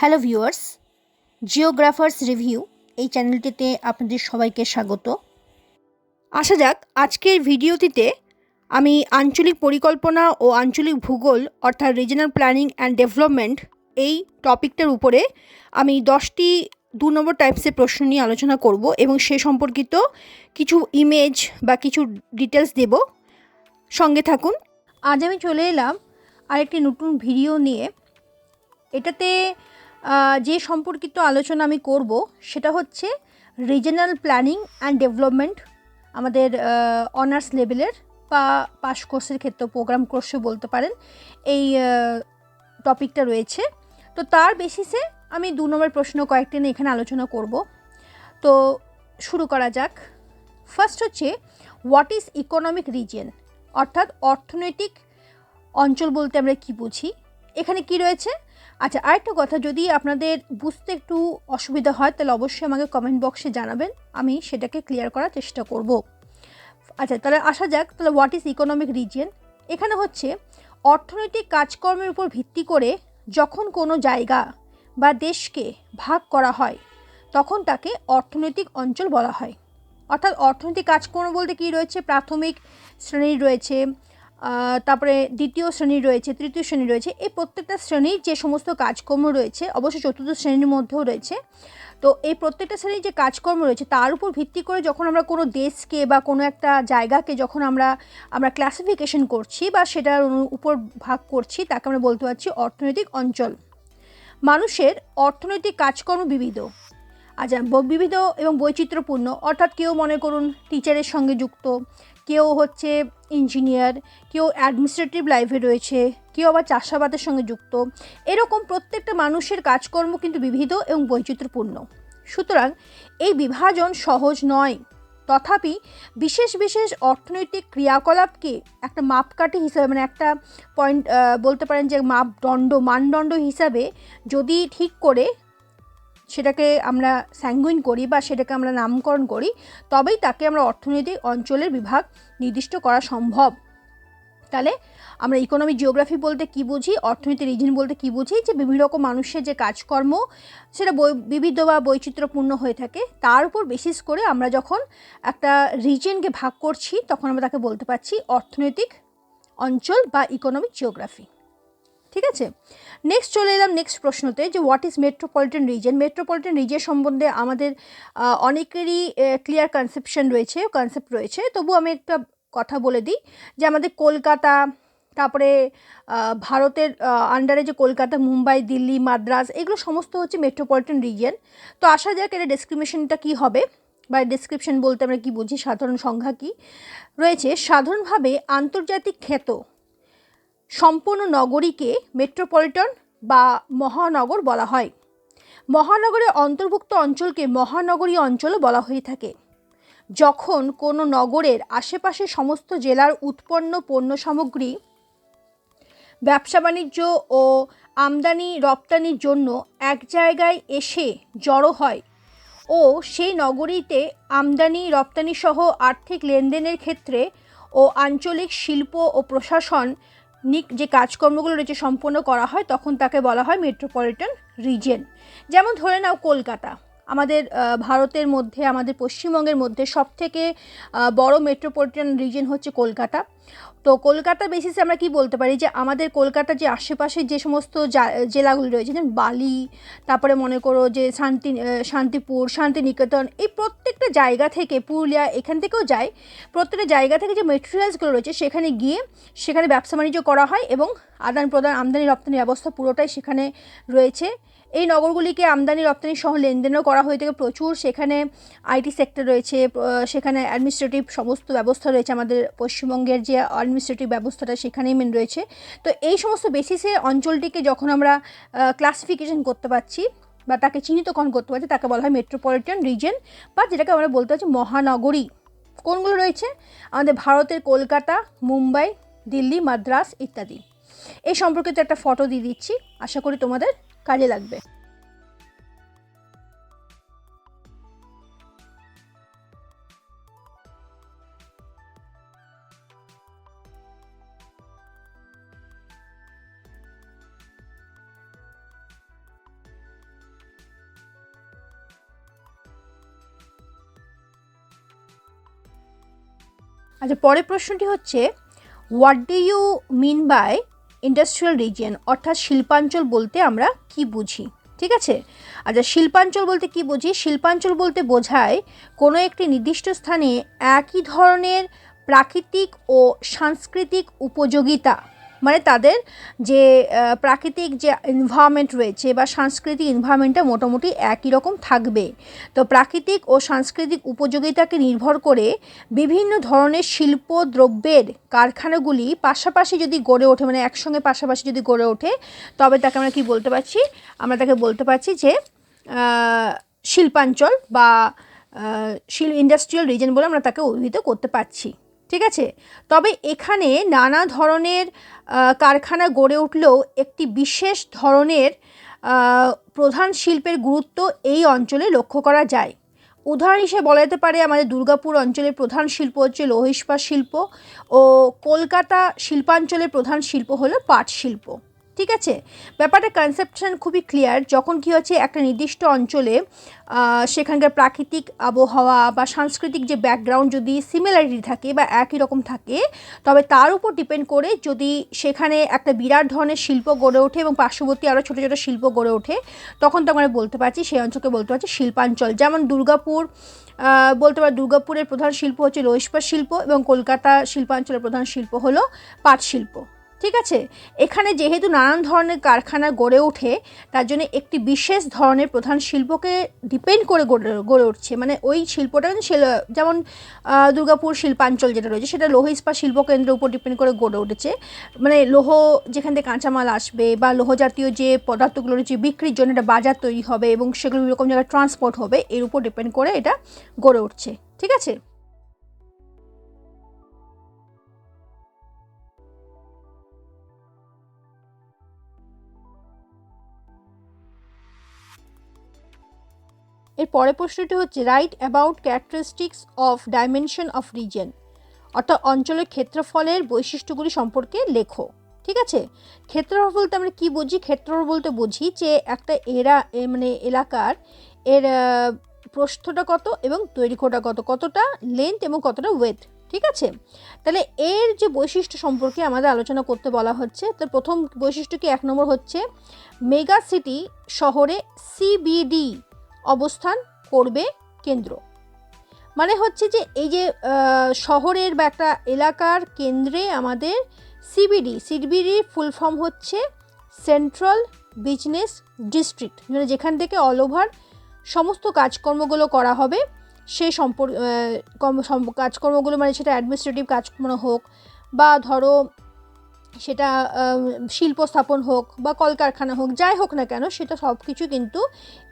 Hello viewers, জিওগ্রাফার্স review এই চ্যানেলটিতে আপনাদের সবাইকে স্বাগত। আসা যাক আজকের ভিডিওটিতে আমি আঞ্চলিক পরিকল্পনা ও আঞ্চলিক ভূগোল অর্থাৎ রিজিনাল প্ল্যানিং অ্যান্ড ডেভেলপমেন্ট এই টপিকটার উপরে আমি 10টি 2 নম্বর টাইপসের প্রশ্ন নিয়ে আলোচনা করব এবং সে সম্পর্কিত কিছু ইমেজ বা কিছু ডিটেলস দেব। সঙ্গে থাকুন। আজ আমি চলে এলাম আরেকটি নতুন ভিডিও নিয়ে। এটাতে যে সম্পর্কিত আলোচনা আমি করব সেটা হচ্ছে রিজিনাল প্ল্যানিং অ্যান্ড ডেভেলপমেন্ট, আমাদের অনার্স লেভেলের বা পাস কোর্সের ক্ষেত্রে প্রোগ্রাম কোর্সে বলতে পারেন এই টপিকটা রয়েছে। তো তার বেসিসে আমি 2 নম্বর প্রশ্ন কয়েকটি নিয়ে এখানে আলোচনা করব। তো শুরু করা যাক। ফার্স্ট হচ্ছে হোয়াট ইজ ইকোনমিক রিজিয়ন, অর্থাৎ অর্থনৈতিক অঞ্চল বলতে আমরা কি বুঝি, এখানে কি রয়েছে। আচ্ছা, আরেকটা কথা, যদি আপনাদের বুঝতে একটু অসুবিধা হয় তাহলে অবশ্যই আমাকে কমেন্ট বক্সে জানাবেন, আমি সেটাকে ক্লিয়ার করার চেষ্টা করব। আচ্ছা, তাহলে আসা যাক, তাহলে হোয়াট ইজ ইকোনমিক রিজিয়ন। এখানে হচ্ছে অর্থনৈতিক কাজকর্মের উপর ভিত্তি করে যখন কোনো জায়গা বা দেশকে ভাগ করা হয় তখন তাকে অর্থনৈতিক অঞ্চল বলা হয়। অর্থাৎ অর্থনৈতিক কাজকর্ম বলতে কী রয়েছে, প্রাথমিক শ্রেণী রয়েছে, তারপরে দ্বিতীয় শ্রেণী রয়েছে, তৃতীয় শ্রেণী রয়েছে। এই প্রত্যেকটা শ্রেণীর যে সমস্ত কাজকর্ম রয়েছে, অবশ্যই চতুর্থ শ্রেণীর মধ্যেও রয়েছে। তো এই প্রত্যেকটা শ্রেণীর যে কাজকর্ম রয়েছে তার উপর ভিত্তি করে যখন আমরা কোনো দেশকে বা কোনো একটা জায়গাকে যখন আমরা ক্লাসিফিকেশন করছি বা সেটার উপর ভাগ করছি, তাকে আমরা বলতে পারছি অর্থনৈতিক অঞ্চল। মানুষের অর্থনৈতিক কাজকর্ম বিবিধ, আচ্ছা বিবিধ এবং বৈচিত্র্যপূর্ণ। অর্থাৎ কেউ মনে করুন টিচারের সঙ্গে যুক্ত, কেউ হচ্ছে ইঞ্জিনিয়ার, কেউ অ্যাডমিনিস্ট্রেটিভ লাইফে রয়েছে, কেউ আবার চাষাবাদের সঙ্গে যুক্ত। এরকম প্রত্যেকটা মানুষের কাজকর্ম কিন্তু বিবিধ এবং বৈচিত্র্যপূর্ণ। সুতরাং এই বিভাজন সহজ নয়, তথাপি বিশেষ বিশেষ অর্থনৈতিক ক্রিয়াকলাপকে একটা মাপকাঠি হিসাবে, মানে একটা পয়েন্ট বলতে পারেন যে মানদণ্ড হিসাবে যদি ঠিক করে সেটাকে আমরা স্যাঙ্গুইন করি বা সেটাকে আমরা নামকরণ করি, তবেই তাকে আমরা অর্থনৈতিক অঞ্চলের বিভাগ নির্দিষ্ট করা সম্ভব। তাহলে আমরা ইকোনমিক জিওগ্রাফি বলতে কী বুঝি, অর্থনৈতিক রিজিয়ন বলতে কী বুঝি, যে বিভিন্ন রকম মানুষের যে কাজকর্ম সেটা বিবিধ বা বৈচিত্র্যপূর্ণ হয়ে থাকে, তার উপর বেসিস করে আমরা যখন একটা রিজিয়নকে ভাগ করছি তখন আমরা তাকে বলতে পারছি অর্থনৈতিক অঞ্চল বা ইকোনমিক জিওগ্রাফি। ঠিক আছে, নেক্সট চলে এলাম নেক্সট প্রশ্নতে, যে what is metropolitan region. Metropolitan region সম্বন্ধে আমাদের অনেকেরই ক্লিয়ার কনসেপ্ট রয়েছে, তবু আমি একটা কথা বলে দিই যে আমাদের কলকাতা, তারপরে ভারতের আন্ডারে যে কলকাতা, মুম্বাই, দিল্লি, মাদ্রাজ, এগুলো সমস্ত হচ্ছে মেট্রোপলিটন রিজিয়ন। তো আসা যাক এটা ডেসক্রিপশনটা কী হবে, বা ডেসক্রিপশন বলতে আমরা কী বুঝি, সাধারণ সংজ্ঞা কী রয়েছে। সাধারণভাবে আন্তর্জাতিক খ্যাত সম্পূর্ণ নগরীকে মেট্রোপলিটন বা মহানগর বলা হয়। মহানগরের অন্তর্ভুক্ত অঞ্চলকে মহানগরী অঞ্চলও বলা হয়ে থাকে। যখন কোনো নগরের আশেপাশে সমস্ত জেলার উৎপন্ন পণ্য সামগ্রী ব্যবসা বাণিজ্য ও আমদানি রপ্তানির জন্য এক জায়গায় এসে জড়ো হয় ও সেই নগরীতে আমদানি রপ্তানি সহ আর্থিক লেনদেনের ক্ষেত্রে ও আঞ্চলিক শিল্প ও প্রশাসনিক যে কাজকর্মগুলো রয়েছে সম্পন্ন করা হয়, তখন তাকে বলা হয় মেট্রোপলিটন রিজিয়ন। যেমন ধরে নাও কলকাতা, আমাদের ভারতের মধ্যে, আমাদের পশ্চিমবঙ্গের মধ্যে সবথেকে বড় মেট্রোপলিটন রিজিয়ন হচ্ছে কলকাতা। তো কলকাতার বেসিসে আমরা কি বলতে পারি, যে আমাদের কলকাতার যে আশেপাশে যে সমস্ত জেলাগুলি রয়েছে, যেমন বালি, তারপরে মনে করো যে শান্তিপুর, শান্তিনিকেতন, এই প্রত্যেকটা জায়গা থেকে, পুরুলিয়া এখান থেকেও যায়, প্রত্যেকটা জায়গা থেকে যে মেটেরিয়ালসগুলো রয়েছে সেখানে গিয়ে সেখানে ব্যবসা বাণিজ্য করা হয় এবং আদান প্রদান, আমদানি রপ্তানি ব্যবস্থা পুরোটাই সেখানে রয়েছে। এই নগরগুলিকে আমদানি রপ্তানি সহ লেনদেনও করা হয়ে থাকে প্রচুর। সেখানে আইটি সেক্টর রয়েছে, সেখানে অ্যাডমিনিস্ট্রেটিভ সমস্ত ব্যবস্থা রয়েছে, আমাদের পশ্চিমবঙ্গের যে অ্যাডমিনিস্ট্রেটিভ ব্যবস্থাটা সেখানেই মেন রয়েছে। তো এই সমস্ত বেসিসে অঞ্চলটিকে যখন আমরা ক্লাসিফিকেশন করতে পারছি বা তাকে চিহ্নিতকরণ করতে পারছি, তাকে বলা হয় মেট্রোপলিটন রিজিয়ন, বা যেটাকে আমরা বলতে পারছি মহানগরী। কোনগুলো রয়েছে? আমাদের ভারতের কলকাতা, মুম্বাই, দিল্লি, মাদ্রাজ ইত্যাদি। এই সম্পর্কিত একটা ফটো দিয়ে দিচ্ছি, আশা করি তোমাদের কাজে লাগবে। আচ্ছা, পরের প্রশ্নটি হচ্ছে, what do you mean by industrial region, অর্থাৎ শিল্পাঞ্চল বলতে আমরা কি বুঝি? ঠিক আছে। আচ্ছা, শিল্পাঞ্চল বলতে কি বুঝি? শিল্পাঞ্চল বলতে বোঝায় কোনো একটি নির্দিষ্ট স্থানে একই ধরনের প্রাকৃতিক ও সাংস্কৃতিক উপযোগিতা, মানে তাদের যে প্রাকৃতিক যে এনভায়রনমেন্ট রয়েছে বা সাংস্কৃতিক এনভায়রনমেন্টটা মোটামুটি একই রকম থাকবে। তো প্রাকৃতিক ও সাংস্কৃতিক উপযোগিতাকে নির্ভর করে বিভিন্ন ধরনের শিল্প দ্রব্যের কারখানাগুলি পাশাপাশি যদি গড়ে ওঠে, মানে একসঙ্গে পাশাপাশি যদি গড়ে ওঠে, তবে তাকে আমরা কি বলতে পারছি? আমরা তাকে বলতে পারছি যে শিল্পাঞ্চল বা ইন্ডাস্ট্রিয়াল রিজন বলে আমরা তাকে অভিহিত করতে পারছি। ঠিক আছে। তবে এখানে নানা ধরনের কারখানা গড়ে উঠলেও একটি বিশেষ ধরনের প্রধান শিল্পের গুরুত্ব এই অঞ্চলে লক্ষ্য করা যায়। উদাহরণ হিসেবে বলা যেতে পারে, আমাদের দুর্গাপুর অঞ্চলের প্রধান শিল্প হচ্ছে লৌহ ইস্পাত শিল্প, ও কলকাতা শিল্পাঞ্চলের প্রধান শিল্প হলো পাট শিল্প। ঠিক আছে। ব্যাপারটা কনসেপশন খুবই ক্লিয়ার। যখন কী হচ্ছে, একটা নির্দিষ্ট অঞ্চলে সেখানকার প্রাকৃতিক আবহাওয়া বা সাংস্কৃতিক যে ব্যাকগ্রাউন্ড যদি সিমিলারিটি থাকে বা একই রকম থাকে, তবে তার উপর ডিপেন্ড করে যদি সেখানে একটা বিরাট ধরনের শিল্প গড়ে ওঠে এবং পার্শ্ববর্তী আরও ছোটো ছোটো শিল্প গড়ে ওঠে, তখন তো আমরা বলতে পারছি সেই অঞ্চলকে বলতে পারছি শিল্পাঞ্চল। যেমন দুর্গাপুর বলতে পারি, দুর্গাপুরের প্রধান শিল্প হচ্ছে লৌহ ইস্পাত শিল্প এবং কলকাতা শিল্পাঞ্চলের প্রধান শিল্প হলো পাট শিল্প। ঠিক আছে। এখানে যেহেতু নানান ধরনের কারখানা গড়ে ওঠে, তার জন্য একটি বিশেষ ধরনের প্রধান শিল্পকে ডিপেন্ড করে গড়ে উঠছে, মানে ওই শিল্পটা যেমন দুর্গাপুর শিল্পাঞ্চল যেটা রয়েছে সেটা লৌহ ইস্পাত শিল্পকেন্দ্রের উপর ডিপেন্ড করে গড়ে উঠেছে। মানে লৌহ যেখান থেকে কাঁচামাল আসবে বা লৌহ জাতীয় যে পদার্থগুলো রয়েছে বিক্রির জন্য একটা বাজার তৈরি হবে এবং সেগুলো এরকম জায়গায় ট্রান্সপোর্ট হবে, এর উপর ডিপেন্ড করে এটা গড়ে উঠছে। ঠিক আছে। এর পরের প্রশ্নটি হচ্ছে, right about characteristics of dimension of reason, অর্থাৎ অঞ্চলের ক্ষেত্রফলের বৈশিষ্ট্যগুলি সম্পর্কে লেখো। ঠিক আছে। ক্ষেত্রফল বলতে আমরা কি বুঝি? ক্ষেত্রফল বলতে বুঝি যে একটা মানে এলাকার এর প্রস্থটা কত এবং দৈর্ঘ্যটা কত, কতটা লেন্থ এবং কতটা ওয়েথ। ঠিক আছে। তাহলে এর যে বৈশিষ্ট্য সম্পর্কে আমাদের আলোচনা করতে বলা হচ্ছে, তো প্রথম বৈশিষ্ট্য কি? 1 নম্বর হচ্ছে মেগা সিটি শহরে সিবিডি অবস্থান করবে কেন্দ্র। মানে হচ্ছে যে এই যে শহরের বা একটা এলাকার কেন্দ্রে আমাদের সিবিডি ফুল ফর্ম হচ্ছে সেন্ট্রাল বিজনেস ডিস্ট্রিক্ট, মানে যেখান থেকে অল ওভার সমস্ত কাজকর্মগুলো করা হবে। সেই কাজকর্মগুলো মানে সেটা অ্যাডমিনিস্ট্রেটিভ কাজকর্ম হোক বা ধরো সেটা শিল্প স্থাপন হোক বা কলকারখানা হোক, যাই হোক না কেন, সেটা সব কিছু কিন্তু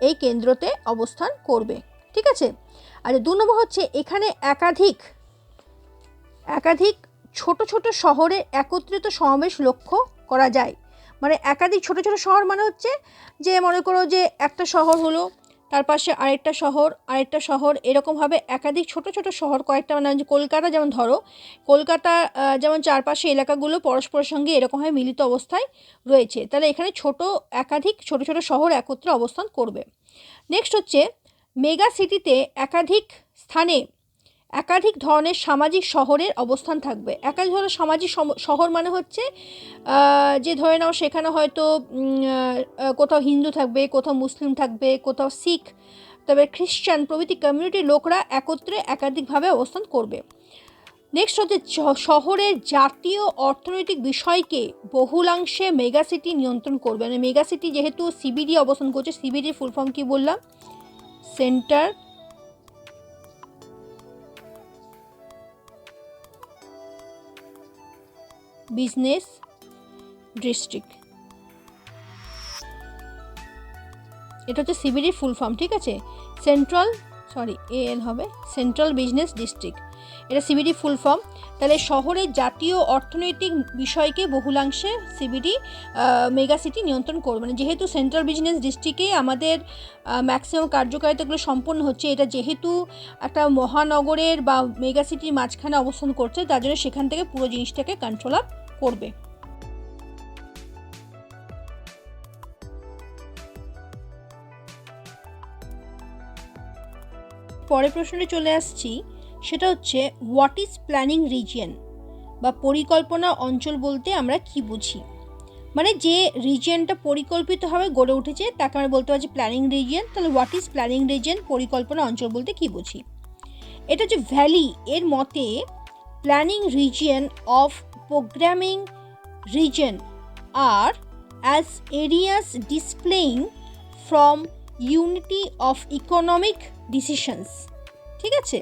এই কেন্দ্রতে অবস্থান করবে। ঠিক আছে। আর 2 নম্বর হচ্ছে এখানে একাধিক ছোট ছোট শহরের একত্রিত সমাবেশ লক্ষ্য করা যায়। মানে একাধিক ছোট ছোট শহর মানে হচ্ছে যে মনে করো যে একটা শহর হলো, তার পাশে আরেকটা শহর এরকমভাবে একাধিক ছোট ছোট শহর কয়েকটা, মানে কলকাতা যেমন ধরো, কলকাতা যেমন চারপাশে এলাকাগুলো পরস্পরের সঙ্গে এরকমভাবে মিলিত অবস্থায় রয়েছে, তাহলে এখানে একাধিক ছোট ছোট শহর একত্রে অবস্থান করবে। নেক্সট হচ্ছে মেগা সিটিতে একাধিক স্থানে একাধিক ধরনের সামাজিক শহরের অবস্থান থাকবে। একাধিক ধরনের সামাজিক শহর মানে হচ্ছে যে ধরে নাও সেখানে হয়তো কোথাও হিন্দু থাকবে, কোথাও মুসলিম থাকবে, কোথাও শিখ, তবে খ্রিস্টান প্রভৃতি কমিউনিটির লোকরা একত্রে একাধিকভাবে অবস্থান করবে। নেক্সট হচ্ছে শহরের জাতীয় অর্থনৈতিক বিষয়কে বহুলাংশে মেগাসিটি নিয়ন্ত্রণ করবে। মানে মেগাসিটি যেহেতু সিবিডি অবস্থান করছে, সিবিডির ফুল ফর্ম কী বললাম? সেন্টার বিজনেস ডিস্ট্রিক্ট, এটা হচ্ছে সিবিডির ফুল ফর্ম। ঠিক আছে। সেন্ট্রাল বিজনেস ডিস্ট্রিক্ট, এটা সিবিডি ফুল ফর্ম। তাহলে শহরের জাতীয় অর্থনৈতিক বিষয়কে বহুলাংশে সিবিডি মেগাসিটি নিয়ন্ত্রণ করবে। মানে যেহেতু সেন্ট্রাল বিজনেস ডিস্ট্রিক্টে আমাদের ম্যাক্সিমাম কার্যকারিতাগুলো সম্পন্ন হচ্ছে, এটা যেহেতু একটা মহানগরের বা মেগাসিটির মাঝখানে অবস্থান করছে, তার জন্য সেখান থেকে পুরো জিনিসটাকে কন্ট্রোল আপ করবে। পরের প্রশ্নে চলে আসছি সেটা হচ্ছে হোয়াট ইজ প্ল্যানিং রিজিয়ন বা পরিকল্পনা অঞ্চল বলতে আমরা কি বুঝি। মানে যে রিজিয়নটা পরিকল্পিতভাবে গড়ে উঠেছে তাকে আমরা বলতে পারছি প্ল্যানিং রিজিয়ন। তাহলে হোয়াট ইজ প্ল্যানিং রিজিয়ন, পরিকল্পনা অঞ্চল বলতে কি বুঝি। এটা যে ভ্যালি, এর মতে planning region of programming region are as areas displaying from unity of economic decisions. ঠিক আছে,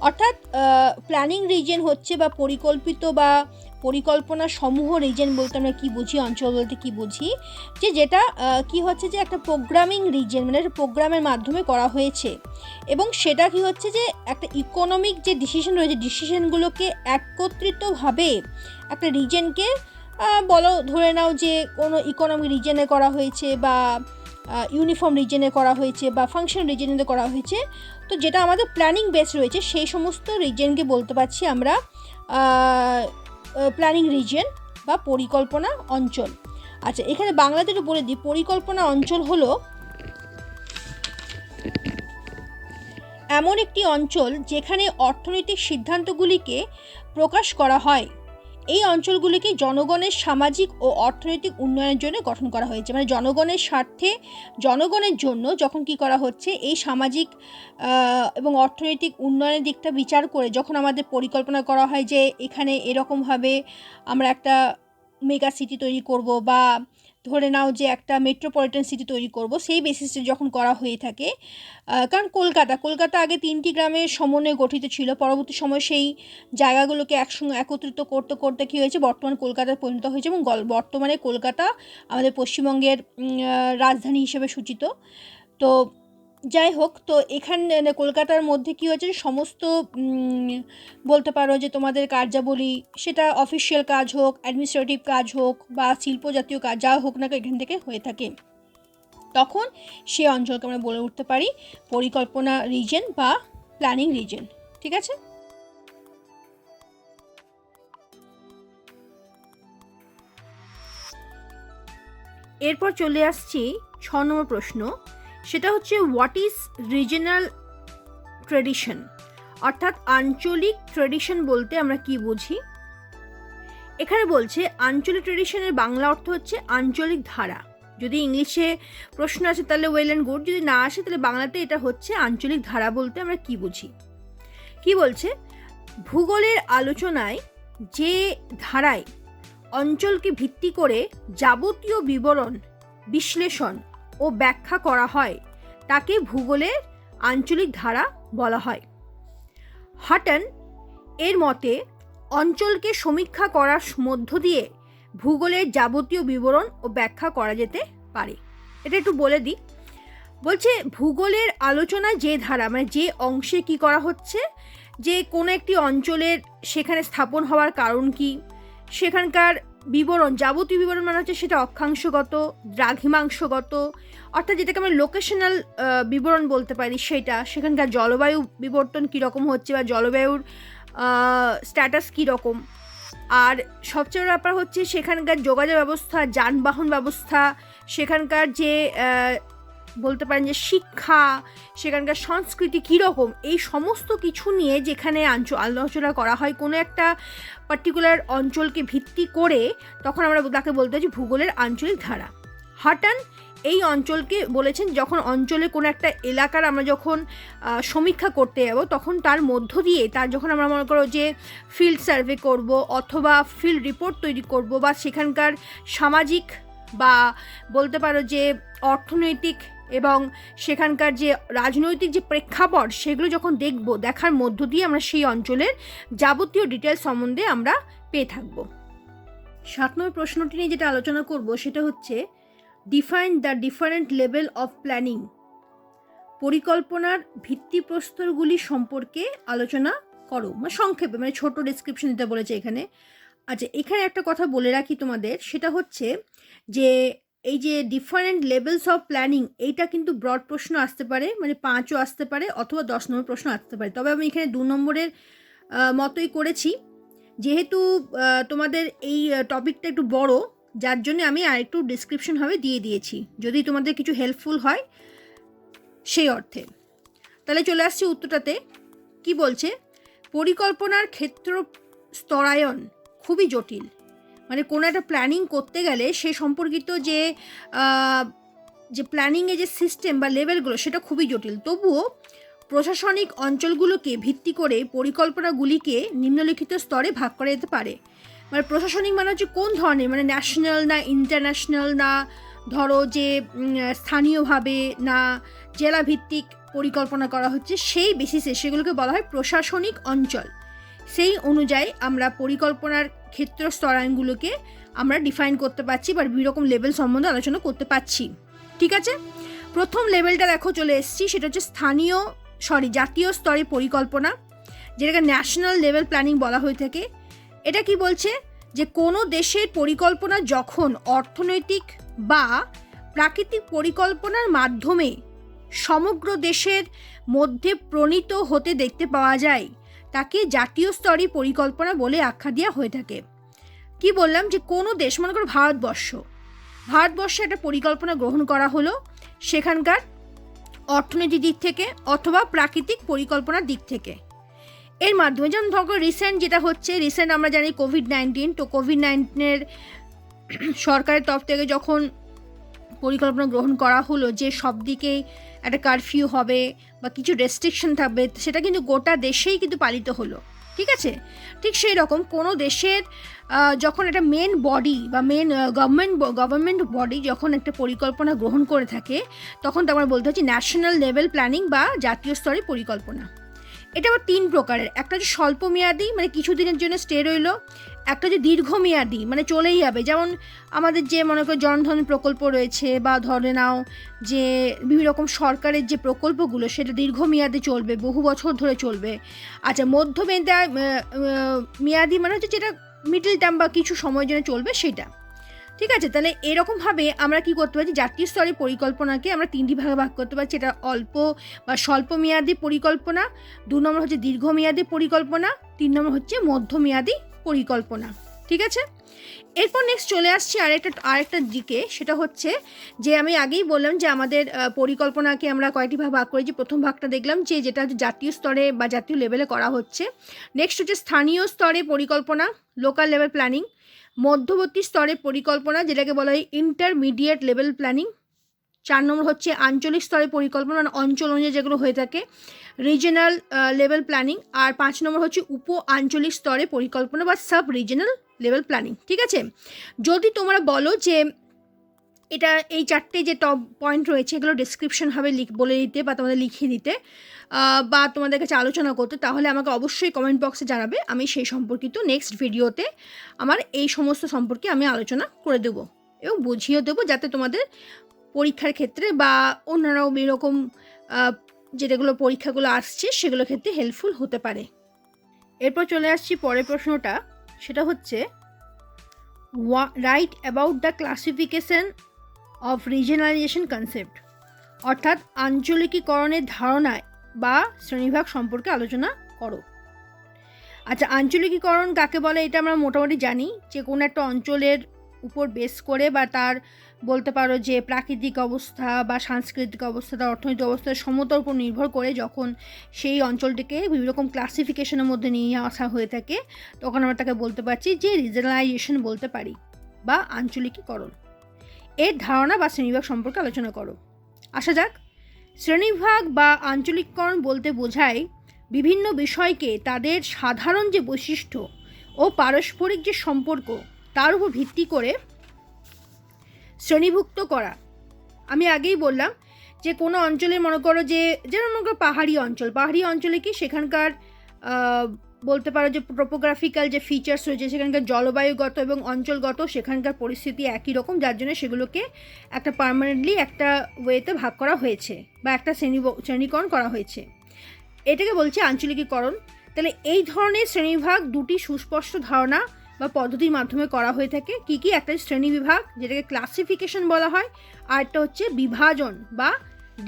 অর্থাৎ প্ল্যানিং রিজন হচ্ছে বা পরিকল্পিত বা পরিকল্পনা সমূহ রিজন বলতে আমরা কী বুঝি, অঞ্চল বলতে কী বুঝি, যেটা কি হচ্ছে যে একটা প্রোগ্রামিং রিজন, মানে একটা প্রোগ্রামের মাধ্যমে করা হয়েছে এবং সেটা কি হচ্ছে যে একটা ইকোনমিক যে ডিসিশন রয়েছে, ডিসিশনগুলোকে একত্রিতভাবে একটা রিজনকে বলো, ধরে নাও যে কোনো ইকোনমিক রিজনে করা হয়েছে বা ইউনিফর্ম রিজনে করা হয়েছে বা ফাংশন রিজনে করা হয়েছে। তো যেটা আমাদের প্ল্যানিং বেস রয়েছে সেই সমস্ত রিজনকে বলতে পারছি আমরা প্ল্যানিং রিজন বা পরিকল্পনা অঞ্চল। আচ্ছা, এখানে বাংলাতে একটু বলে দিই, পরিকল্পনা অঞ্চল হলো এমন একটি অঞ্চল যেখানে অর্থনৈতিক সিদ্ধান্তগুলিকে প্রকাশ করা হয়। এই অঞ্চলগুলিকে জনগণের সামাজিক ও অর্থনৈতিক উন্নয়নের জন্য গঠন করা হয়েছে। মানে জনগণের স্বার্থে, জনগণের জন্য যখন কি করা হচ্ছে, এই সামাজিক এবং অর্থনৈতিক উন্নয়নের দিকটা বিচার করে যখন আমাদের পরিকল্পনা করা হয় যে এখানে এরকমভাবে আমরা একটা মেগা সিটি তৈরি করব বা ধরে নাও যে একটা মেট্রোপলিটন সিটি তৈরি করব, সেই বেসিসে যখন করা হয়ে থাকে। কারণ কলকাতা আগে 3টি গ্রামের সমন্বয়ে গঠিত ছিল, পরবর্তী সময় সেই জায়গাগুলোকে একসঙ্গে একত্রিত করতে করতে কী হয়েছে, বর্তমান কলকাতায় পরিণত হয়েছে এবং বর্তমানে কলকাতা আমাদের পশ্চিমবঙ্গের রাজধানী হিসেবে সূচিত। তো যাই হোক, তো এখানে কলকাতার মধ্যে কী হয়েছে, সমস্ত বলতে পারো যে তোমাদের কার্যাবলী, সেটা অফিসিয়াল কাজ হোক, অ্যাডমিনিস্ট্রেটিভ কাজ হোক বা শিল্প জাতীয় কাজ যা হোক না এখান থেকে হয়ে থাকে, তখন সে অঞ্চলকে আমরা বলে উঠতে পারি পরিকল্পনা রিজন বা প্ল্যানিং রিজন। ঠিক আছে, এরপর চলে আসছি 6 নম্বর প্রশ্ন। সেটা হচ্ছে হোয়াট ইজ রিজনাল ট্রেডিশন, অর্থাৎ আঞ্চলিক ট্রেডিশন বলতে আমরা কি বুঝি। এখানে বলছে আঞ্চলিক ট্রেডিশনের বাংলা অর্থ হচ্ছে আঞ্চলিক ধারা। যদি ইংলিশে প্রশ্ন আসে তাহলে ওয়েল অ্যান্ড গুড, যদি না আসে তাহলে বাংলাতে এটা হচ্ছে আঞ্চলিক ধারা বলতে আমরা কি বুঝি। কি বলছে, ভূগোলের আলোচনায় যে ধারায় অঞ্চলকে ভিত্তি করে যাবতীয় বিবরণ, বিশ্লেষণ ও ব্যাখ্যা করা হয় তাকে ভূগোলের আঞ্চলিক ধারা বলা হয়। হাটন এর মতে অঞ্চলকে সমীক্ষা করার মধ্য দিয়ে ভূগোলের যাবতীয় বিবরণ ও ব্যাখ্যা করা যেতে পারে। এটা একটু বলে দিই, বলছে ভূগোলের আলোচনায় যে ধারা, মানে যে অংশে কি করা হচ্ছে, যে কোনো একটি অঞ্চলের সেখানে স্থাপন হওয়ার কারণ কি, সেখানকার বিবরণ, যাবতীয় বিবরণ মানে হচ্ছে সেটা অক্ষাংশগত, দ্রাঘিমাংশগত, অর্থাৎ যেটাকে আমরা লোকেশনাল বিবরণ বলতে পারি, সেটা সেখানকার জলবায়ু বিবর্তন কীরকম হচ্ছে বা জলবায়ুর স্ট্যাটাস কীরকম, আর সবচেয়ে বড় ব্যাপার হচ্ছে সেখানকার যোগাযোগ ব্যবস্থা, যানবাহন ব্যবস্থা, সেখানকার যে বলতে পারেন যে শিক্ষা, সেখানকার সংস্কৃতি কীরকম, এই সমস্ত কিছু নিয়ে যেখানে আলোচনা করা হয় কোনো একটা পার্টিকুলার অঞ্চলকে ভিত্তি করে, তখন আমরা তাকে বলতে পারি ভূগোলের আঞ্চলিক ধারা। হাটন এই অঞ্চলকে বলেছেন যখন অঞ্চলে কোনো একটা এলাকার আমরা যখন সমীক্ষা করতে যাব, তখন তার মধ্য দিয়ে যখন আমরা মনে করো যে ফিল্ড সার্ভে করব অথবা ফিল্ড রিপোর্ট তৈরি করব বা সেখানকার সামাজিক বা বলতে পারো যে অর্থনৈতিক এবং সেখানকার যে রাজনৈতিক যে প্রেক্ষাপট, সেগুলো যখন দেখার মধ্য দিয়ে আমরা সেই অঞ্চলের যাবতীয় ডিটেলস সম্বন্ধে আমরা পেয়ে থাকব। 7 নম্বর প্রশ্নটি নিয়ে যেটা আলোচনা করব সেটা হচ্ছে define the different level of planning, পরিকল্পনার ভিত্তিপ্রস্তরগুলি সম্পর্কে আলোচনা করো। মানে সংক্ষেপে, মানে ছোট ডেসক্রিপশন দিতে বলেছে এখানে। আচ্ছা, এখানে একটা কথা বলে রাখি তোমাদের, সেটা হচ্ছে যে এই যে ডিফারেন্ট লেভেলস অফ প্ল্যানিং, এইটা কিন্তু ব্রড প্রশ্ন আসতে পারে, মানে 5ও আসতে পারে অথবা 10 নম্বর প্রশ্ন আসতে পারে। তবে আমি এখানে 2 নম্বরের মতোই করেছি, যেহেতু তোমাদের এই টপিকটা একটু বড়, যার জন্য আমি আরেকটু ডিসক্রিপশনভাবে দিয়ে দিয়েছি, যদি তোমাদের কিছু হেল্পফুল হয় সেই অর্থে। তাহলে চলে আসছি উত্তরটাতে। কি বলছে, পরিকল্পনার ক্ষেত্র স্তরায়ন খুবই জটিল। মানে কোনো একটা প্ল্যানিং করতে গেলে সে সম্পর্কিত যে প্ল্যানিংয়ে যে সিস্টেম বা লেভেলগুলো সেটা খুবই জটিল। তবুও প্রশাসনিক অঞ্চলগুলোকে ভিত্তি করে পরিকল্পনাগুলিকে নিম্নলিখিত স্তরে ভাগ করা যেতে পারে। মানে প্রশাসনিক মানে হচ্ছে কোন ধরনের, মানে ন্যাশনাল না ইন্টারন্যাশনাল, না ধরো যে স্থানীয়ভাবে, না জেলা ভিত্তিক পরিকল্পনা করা হচ্ছে, সেই বেসিসে সেগুলোকে বলা হয় প্রশাসনিক অঞ্চল। সেই অনুযায়ী আমরা পরিকল্পনার ক্ষেত্র স্তরায়নগুলোকে আমরা ডিফাইন করতে পারছি বা বিভিন্ন রকম লেভেল সম্বন্ধে আলোচনা করতে পারছি। ঠিক আছে, প্রথম লেভেলটা দেখো চলে এসেছি, সেটা হচ্ছে জাতীয় স্তরে পরিকল্পনা, যেটাকে ন্যাশনাল লেভেল প্ল্যানিং বলা হয়ে থাকে। এটা কি বলছে যে কোনো দেশের পরিকল্পনা যখন অর্থনৈতিক বা প্রাকৃতিক পরিকল্পনার মাধ্যমে সমগ্র দেশের মধ্যে প্রণীত হতে দেখতে পাওয়া যায়, তাকে জাতীয় স্তরে পরিকল্পনা বলে আখ্যা দেওয়া হয়ে থাকে। কি বললাম, যে কোনো দেশ, মনে করো ভারতবর্ষে একটা পরিকল্পনা গ্রহণ করা হলো সেখানকার অর্থনৈতিক দিক থেকে অথবা প্রাকৃতিক পরিকল্পনার দিক থেকে। এর মাধ্যমে যেমন ধরো রিসেন্ট আমরা জানি কোভিড-19, তো কোভিড-19 সরকারের তরফ থেকে যখন পরিকল্পনা গ্রহণ করা হলো যে সব দিকেই একটা কারফিউ হবে বা কিছু রেস্ট্রিকশন থাকবে, সেটা কিন্তু গোটা দেশেই কিন্তু পালিত হলো। ঠিক আছে, ঠিক সেই রকম কোনো দেশের যখন একটা মেন বডি বা মেন গভর্নমেন্ট বডি যখন একটা পরিকল্পনা গ্রহণ করে থাকে, তখন তো আমরা বলতে হচ্ছে ন্যাশনাল লেভেল প্ল্যানিং বা জাতীয় স্তরে পরিকল্পনা। এটা আবার 3 প্রকারের। একটা হচ্ছে স্বল্পমেয়াদী, মানে কিছুদিনের জন্য স্টে রইলো। একটা হচ্ছে দীর্ঘমেয়াদী, মানে চলেই যাবে। যেমন আমাদের যে মনে করো জনধন প্রকল্প রয়েছে, বা ধরে নাও যে বিভিন্ন রকম সরকারের যে প্রকল্পগুলো সেটা দীর্ঘমেয়াদে চলবে, বহু বছর ধরে চলবে। আচ্ছা, মেয়াদী মানে হচ্ছে যেটা মিডল টার্ম বা কিছু সময়ের জন্য চলবে সেটা। ঠিক আছে, তাহলে এরকমভাবে আমরা কি করতে পারছি, জাতীয় স্তরে পরিকল্পনাকে আমরা 3টি ভাগে ভাগ করতে পারছি। এটা অল্প বা স্বল্পমেয়াদী পরিকল্পনা, 2 নম্বর হচ্ছে দীর্ঘমেয়াদী পরিকল্পনা, 3 নম্বর হচ্ছে মধ্যমেয়াদী পরিকল্পনা। ঠিক আছে, এরপর নেক্সট চলে আসছি আরেকটা দিকে, সেটা হচ্ছে যে আমি আগেই বললাম যে আমাদের পরিকল্পনাকে আমরা কয়েকটি ভাগ ভাগ করেছি। প্রথম ভাগটা দেখলাম যেটা হচ্ছে জাতীয় স্তরে বা জাতীয় লেভেলে করা হচ্ছে। নেক্সট হচ্ছে স্থানীয় স্তরে পরিকল্পনা, লোকাল লেভেল প্ল্যানিং। মধ্যবর্তী স্তরে পরিকল্পনা, যেটাকে বলা হয় ইন্টারমিডিয়েট লেভেল প্ল্যানিং। 4 নম্বর হচ্ছে আঞ্চলিক স্তরে পরিকল্পনা, মানে অঞ্চল অনুযায়ী যেগুলো হয়ে থাকে, রিজিনাল লেভেল প্ল্যানিং। আর 5 নম্বর হচ্ছে উপ আঞ্চলিক স্তরে পরিকল্পনা বা সাব রিজিনাল লেভেল প্ল্যানিং। ঠিক আছে, যদি তোমরা বলো যে এই 4টে যে টপ পয়েন্ট রয়েছে এগুলো ডেসক্রিপশন হবে বলে দিতে বা তোমাদের লিখিয়ে দিতে বা তোমাদের কাছে আলোচনা করতে, তাহলে আমাকে অবশ্যই কমেন্ট বক্সে জানাবে। আমি সেই সম্পর্কিত নেক্সট ভিডিওতে আমার এই সমস্ত সম্পর্কে আমি আলোচনা করে দেবো এবং বুঝিয়ে দেবো, যাতে তোমাদের পরীক্ষার ক্ষেত্রে বা অন্যান্য এরকম যেগুলো পরীক্ষাগুলো আসছে সেগুলোর ক্ষেত্রে হেল্পফুল হতে পারে। এরপর চলে আসছি পরের প্রশ্নটা, সেটা হচ্ছে right about the classification of regionalization concept, অর্থাৎ আঞ্চলিকীকরণের ধারণায় বা শ্রেণীভাগ সম্পর্কে আলোচনা করো। আচ্ছা, আঞ্চলিকীকরণ কাকে বলে এটা আমরা মোটামুটি জানি, যে কোনো একটা অঞ্চলের উপর বেস করে বা তার বলতে পারো যে প্রাকৃতিক অবস্থা বা সাংস্কৃতিক অবস্থা, তার অর্থনৈতিক অবস্থার সমতার উপর নির্ভর করে যখন সেই অঞ্চলটিকে বিভিন্ন রকম ক্লাসিফিকেশনের মধ্যে নিয়ে আসা হয়ে থাকে, তখন আমরা তাকে বলতে পারছি যে রিজনালাইজেশন বলতে পারি বা আঞ্চলিকীকরণ। এর ধারণা বা শ্রেণীভাগ সম্পর্কে আলোচনা করো। আসা যাক, শ্রেণীভাগ বা আঞ্চলিকীকরণ বলতে বোঝায় বিভিন্ন বিষয়কে তাদের সাধারণ যে বৈশিষ্ট্য ও পারস্পরিক যে সম্পর্ক তার উপর ভিত্তি করে শ্রেণীভুক্ত করা। আমি আগেই বললাম যে কোনো অঞ্চলে মনে করো যেমন মনে করো পাহাড়ি অঞ্চলে কি সেখানকার বলতে পারো যে টোপোগ্রাফিক্যাল যে ফিচার্স রয়েছে, সেখানকার জলবায়ুগত এবং অঞ্চলগত সেখানকার পরিস্থিতি একই রকম, যার জন্য সেগুলোকে একটা পার্মানেন্টলি একটা ওয়েতে ভাগ করা হয়েছে বা একটা শ্রেণীকরণ করা হয়েছে। এটাকে বলছে আঞ্চলিকীকরণ। তাহলে এই ধরনের শ্রেণীবিভাগ 2টি সুস্পষ্ট ধারণা বা পদ্ধতির মাধ্যমে করা হয়ে থাকে। কি একটা শ্রেণীবিভাগ যেটাকে ক্লাসিফিকেশন বলা হয়, আর একটা হচ্ছে বিভাজন বা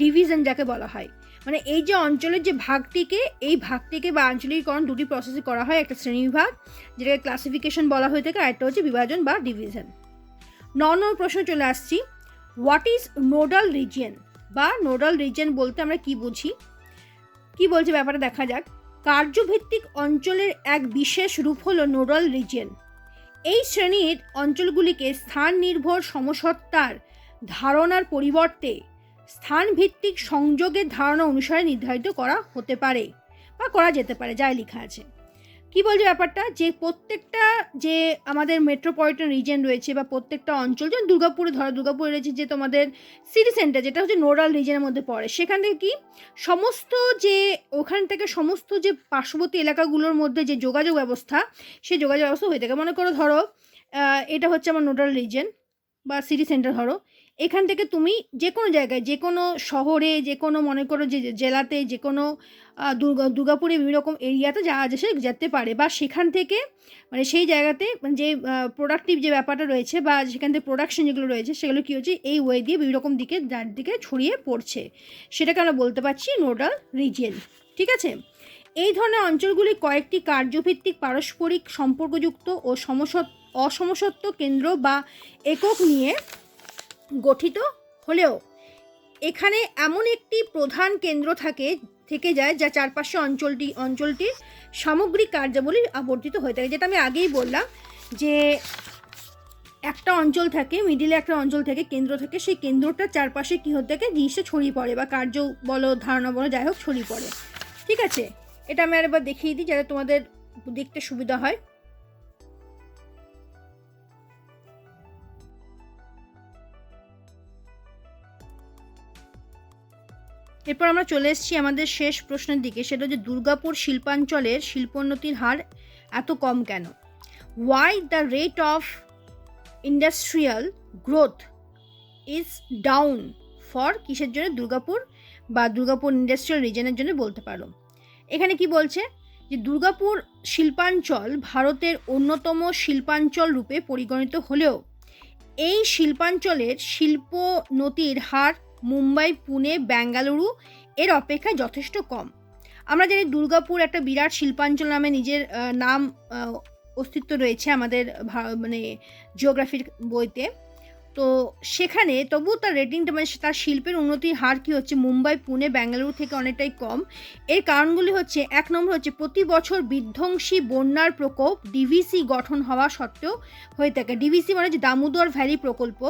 ডিভিশন যাকে বলা হয়। মানে এই যে অঞ্চলের যে ভাগটিকে বা আঞ্চলিকীকরণ 2টি প্রসেসে করা হয়, একটা শ্রেণীবিভাগ যেটাকে ক্লাসিফিকেশন বলা হয়ে থাকে, আর একটা হচ্ছে বিভাজন বা ডিভিশন। 9 নম্বর প্রশ্ন চলে আসছি, হোয়াট ইজ নোডাল রিজিয়ন বা নোডাল রিজিয়ন বলতে আমরা কি বুঝি, কি বলছে ব্যাপারটা দেখা যাক। কার্যভিত্তিক অঞ্চলের এক বিশেষ রূপ হলো নোডাল রিজিয়ন। এই শ্রেণীর অঞ্চলগুলিকে স্থান নির্ভর সমসত্তার ধারণার পরিবর্তে স্থানভিত্তিক সংযোগের ধারণা অনুসারে নির্ধারিত করা হতে পারে বা করা যেতে পারে, যাই লেখা আছে। কি বলছে ব্যাপারটা, যে প্রত্যেকটা যে আমাদের মেট্রোপলিটন রিজিয়ন রয়েছে বা প্রত্যেকটা অঞ্চল, যেমন দুর্গাপুরে ধরো, দুর্গাপুরে রয়েছে যে তোমাদের সিটি সেন্টার, যেটা হচ্ছে নোডাল রিজিয়নের মধ্যে পড়ে, সেখান থেকে কি সমস্ত যে ওখান থেকে সমস্ত যে পার্শ্ববর্তী এলাকাগুলোর মধ্যে যে যোগাযোগ ব্যবস্থা, সেই যোগাযোগ ব্যবস্থা হয়ে থাকে। মনে করো ধরো এটা হচ্ছে আমার নোডাল রিজিয়ন বা সিটি সেন্টার ধরো, এখান থেকে তুমি যে কোনো জায়গায়, যে কোনো শহরে, যে কোনো মনে করো যে জেলাতে, যে কোনো দুর্গাপুরে বিভিন্ন রকম এরিয়াতে যাওয়া যেতে পারে, বা সেখান থেকে মানে সেই জায়গাতে মানে যে প্রোডাক্টিভ যে ব্যাপারটা রয়েছে বা সেখান থেকে প্রোডাকশন যেগুলো রয়েছে সেগুলো কী হচ্ছে এই ওয়ে দিয়ে বিভিন্ন রকম দিকে দিকে ছড়িয়ে পড়ছে, সেটাকে আমরা বলতে পারছি নোডাল রিজিয়ন। ঠিক আছে, এই ধরনের অঞ্চলগুলি কয়েকটি কার্যভিত্তিক পারস্পরিক সম্পর্কযুক্ত ও অসমসত্ব কেন্দ্র বা একক নিয়ে গঠিত হলেও এখানে এমন একটি প্রধান কেন্দ্র থেকে যায় যা চারপাশে অঞ্চলটির সামগ্রিক কার্যাবলী আবর্তিত হয়ে থাকে। যেটা আমি আগেই বললাম যে একটা অঞ্চল থাকে, মিডিলে একটা অঞ্চল থেকে, কেন্দ্র থেকে, সেই কেন্দ্রটার চারপাশে কী হতে থাকে, জিনিসটা ছড়িয়ে পড়ে বা কার্য বলো, ধারণা বলো, যাই হোক ছড়িয়ে পড়ে। ঠিক আছে, এটা আমি আরেকবার দেখিয়ে দিই যাতে তোমাদের দেখতে সুবিধা হয়। এরপর আমরা চলে এসেছি আমাদের শেষ প্রশ্নের দিকে, সেটা হচ্ছে দুর্গাপুর শিল্পাঞ্চলের শিল্পোন্নতির হার এত কম কেন? Why the rate of industrial growth is down for, কিসের জন্য? দুর্গাপুর বা দুর্গাপুর ইন্ডাস্ট্রিয়াল রিজনের জন্য বলতে পারো। এখানে কি বলছে যে দুর্গাপুর শিল্পাঞ্চল ভারতের অন্যতম শিল্পাঞ্চল রূপে পরিগণিত হলেও এই শিল্পাঞ্চলের শিল্পোন্নতির হার মুম্বাই, পুনে, বেঙ্গালুরু এর অপেক্ষায় যথেষ্ট কম। আমরা জানি দুর্গাপুর একটা বিরাট শিল্পাঞ্চল নামে নিজের নাম অস্তিত্ব রয়েছে আমাদের মানে জিওগ্রাফির বইতে। তো সেখানে তবু তার রেটিংটা মানে তার শিল্পের উন্নতির হার কী হচ্ছে মুম্বাই, পুনে, বেঙ্গালুরু থেকে অনেকটাই কম। এর কারণগুলি হচ্ছে, এক নম্বর হচ্ছে প্রতি বছর বিধ্বংসী বন্যার প্রকোপ ডিভিসি গঠন হওয়া সত্ত্বেও হয়ে থাকে। ডিভিসি মানে যে দামোদর ভ্যালি প্রকল্প,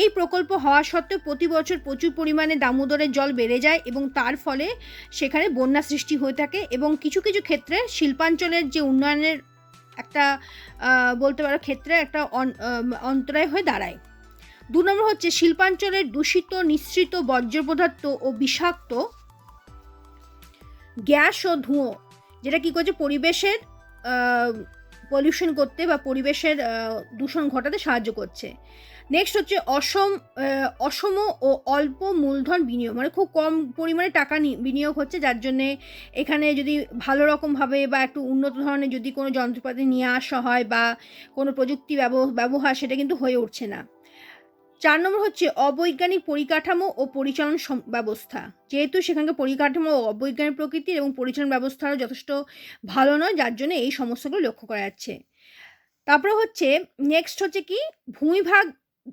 এই প্রকল্প হওয়া সত্ত্বেও প্রতি বছর প্রচুর পরিমাণে দামোদরের জল বেড়ে যায় এবং তার ফলে সেখানে বন্যা সৃষ্টি হয়ে থাকে এবং কিছু কিছু ক্ষেত্রে শিল্পাঞ্চলের যে উন্নয়নের একটা বলতে পারো ক্ষেত্রে একটা অন্তরায় হয়ে দাঁড়ায়। দু নম্বর হচ্ছে শিল্পাঞ্চলের দূষিত নিঃসৃত বর্জ্য পদার্থ ও বিষাক্ত গ্যাস ও ধোঁয়া, যেটা কী করছে পরিবেশের পলিউশন করতে বা পরিবেশের দূষণ ঘটাতে সাহায্য করছে। নেক্সট হচ্ছে অসম ও অল্প মূলধন বিনিয়োগ, মানে খুব কম পরিমাণে টাকা বিনিয়োগ হচ্ছে, যার জন্যে এখানে যদি ভালো রকমভাবে বা একটু উন্নত ধরনের যদি কোনো যন্ত্রপাতি নিয়ে আসা হয় বা কোনো প্রযুক্তি ব্যবহার, সেটা কিন্তু হয়ে উঠছে না। 4 নম্বর হচ্ছে অবৈজ্ঞানিক পরিকাঠামো ও পরিচালন ব্যবস্থা, যেহেতু সেখানকার পরিকাঠামো অবৈজ্ঞানিক প্রকৃতির এবং পরিচালন ব্যবস্থারও যথেষ্ট ভালো নয়, যার জন্য এই সমস্যাগুলো লক্ষ্য করা যাচ্ছে। তারপরে হচ্ছে নেক্সট হচ্ছে কি ভূমিভাগ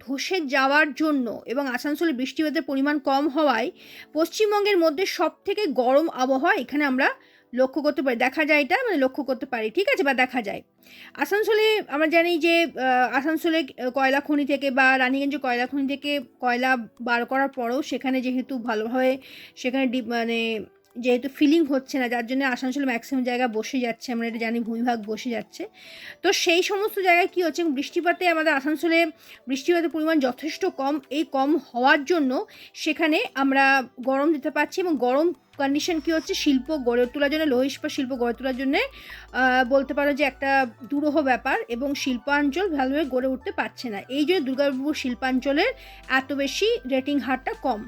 ধসে যাওয়ার জন্য এবং আসানসোলে বৃষ্টিপাতের পরিমাণ কম হওয়ায় পশ্চিমবঙ্গের মধ্যে সবথেকে গরম আবহাওয়া এখানে আমরা লক্ষ্য করতে পারি, দেখা যায়, এটা মানে লক্ষ্য করতে পারি। ঠিক আছে, বা দেখা যায়। আসানসোলে আমরা জানি যে আসানসোলে কয়লা খনি থেকে বা রানীগঞ্জ কয়লা খনি থেকে কয়লা বার করার পরেও সেখানে যেহেতু ভালোভাবে সেখানে মানে যেহেতু ফিলিং হচ্ছে না, যার জন্য আসানসোলে ম্যাক্সিমাম জায়গা বসে যাচ্ছে, আমরা এটা জানি ভূমিভাগ বসে যাচ্ছে। তো সেই সমস্ত জায়গায় কী হচ্ছে, বৃষ্টিপাতে আমাদের আসানসোলে বৃষ্টিপাতের পরিমাণ যথেষ্ট কম, এই কম হওয়ার জন্য সেখানে আমরা গরম দিতে পারছি এবং গরম কন্ডিশন কী হচ্ছে শিল্প গড়ে তোলার জন্য, লৌহ ইস্পাত শিল্প গড়ে তোলার জন্যে বলতে পারো যে একটা দুরূহ ব্যাপার এবং শিল্পাঞ্চল ভালোভাবে গড়ে উঠতে পারছে না। এই জন্য দুর্গাপুর শিল্পাঞ্চলের এত বেশি রেটিং হারটা কম।